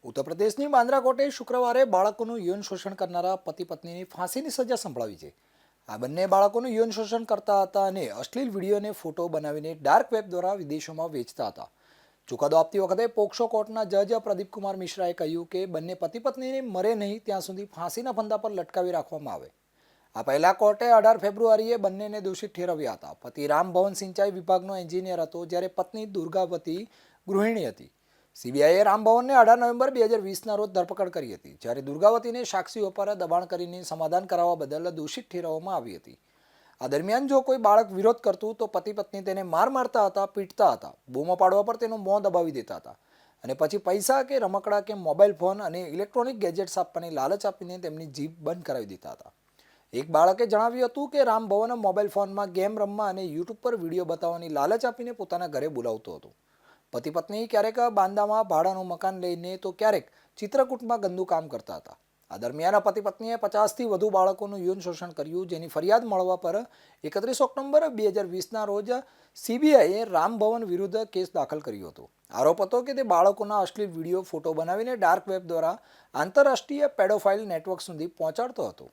ઉત્તર પ્રદેશની બાંદ્રા કોર્ટે શુક્રવારે બાળકોનું યૌન શોષણ કરનારા પતિ પત્નીની ફાંસીની સજા સંભળાવી છે. આ બંને બાળકોનું યૌન શોષણ કરતા હતા અને અશ્લીલ વિડીયો અને ફોટો બનાવીને ડાર્ક વેબ દ્વારા વિદેશોમાં વેચતા હતા. ચુકાદો આપતી વખતે પોક્સો કોર્ટના જજ પ્રદીપકુમાર મિશ્રાએ કહ્યું કે બંને પતિ પત્નીને મરે નહીં ત્યાં સુધી ફાંસીના ફંદા પર લટકાવી રાખવામાં આવે. આ પહેલા કોર્ટે 18 ફેબ્રુઆરીએ બંનેને દોષિત ઠેરવ્યા હતા. પતિ રામ ભવન સિંચાઈ વિભાગનો એન્જિનિયર હતો, જ્યારે પત્ની દુર્ગાવતી ગૃહિણી હતી. સીબીઆઈએ રામ ભવનને 18 નવેમ્બર 2020ના રોજ ધરપકડ કરી હતી, જ્યારે દુર્ગાવતીને સાક્ષીઓ પર દબાણ કરીને સમાધાન કરાવવા બદલ દોષિત ઠેરવવામાં આવી હતી. આ દરમિયાન જો કોઈ બાળક વિરોધ કરતું તો પતિ પત્ની તેને માર મારતા હતા, પીટતા હતા, બૂમો પાડવા પર તેનું મોં દબાવી દેતા હતા અને પછી પૈસા કે રમકડા કે મોબાઈલ ફોન અને ઇલેક્ટ્રોનિક ગેજેટ્સ આપવાની લાલચ આપીને તેમની જીભ બંધ કરાવી દેતા હતા. એક બાળકે જણાવ્યું હતું કે રામ ભવન મોબાઈલ ફોનમાં ગેમ રમવા અને યુટ્યુબ પર વિડીયો બતાવવાની લાલચ આપીને પોતાના ઘરે બોલાવતો હતો. પતિ પત્ની ક્યારેક બાંદામાં ભાડાનું મકાન લઈને તો ક્યારેક ચિત્રકૂટમાં ગંદુ કામ કરતા હતા. આ દરમિયાન પતિ પત્નીએ 50થી વધુ બાળકોનું યૌન શોષણ કર્યું, જેની ફરિયાદ મળવા પર 31 ઓક્ટોબર 2020ના રોજ સીબીઆઈએ રામ ભવન વિરુદ્ધ કેસ દાખલ કર્યો હતો. આરોપ હતો કે તે બાળકોના અશ્લીલ વિડીયો ફોટો બનાવીને ડાર્ક વેબ દ્વારા આંતરરાષ્ટ્રીય પેડોફાઇલ નેટવર્ક સુધી પહોંચાડતો હતો.